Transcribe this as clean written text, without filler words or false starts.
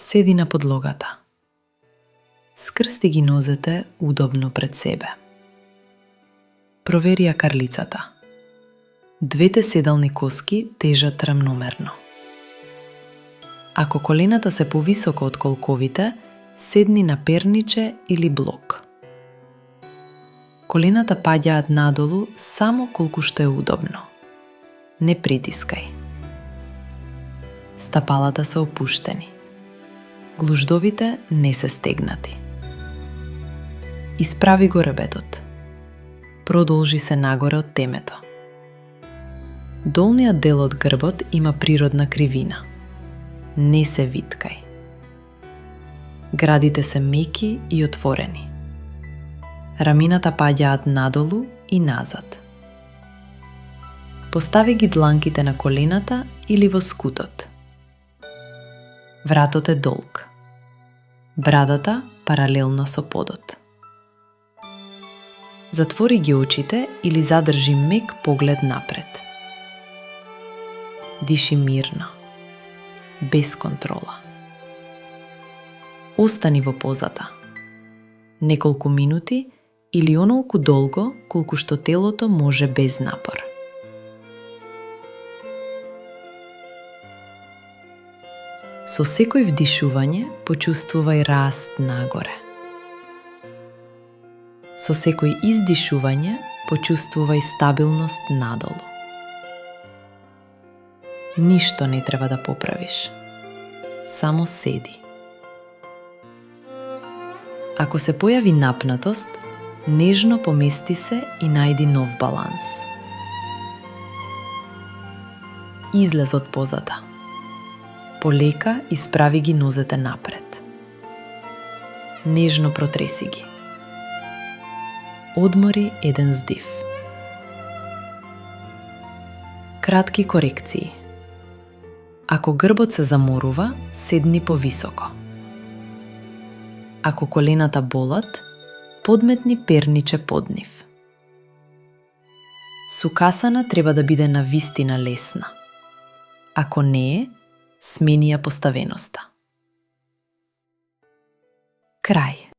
Седи на подлогата. Скрсти ги нозете удобно пред себе. Провери ја карлицата. Двете седални коски тежат рамномерно. Ако колената се повисоко од колковите, седни на перниче или блок. Колената паѓаат надолу само колку што е удобно. Не притискај. Стапалата се опуштени. Глуждовите не се стегнати. Исправи го ребетот. Продолжи се нагоре од темето. Долниот дел од грбот има природна кривина. Не се виткај. Градите се меки и отворени. Рамината паѓаат надолу и назад. Постави ги дланките на колената или во скутот. Вратот е долг. Брадата паралелна со подот. Затвори ги очите или задржи мек поглед напред. Диши мирно, без контрола. Остани во позата. Неколку минути или онолку долго колку што телото може без напор. Со секој вдишување почувствувај раст нагоре. Со секој издишување почувствувај стабилност надолу. Ништо не треба да поправиш. Само седи. Ако се појави напнатост, нежно помести се и најди нов баланс. Излез од позата. Полека исправи ги нозете напред. Нежно протреси ги. Одмори еден здив. Кратки корекции. Ако грбот се заморува, седни повисоко. Ако колената болат, подметни перниче под нив. Сукасана треба да биде навистина лесна. Ако не е, смени ја поставеноста. Крај.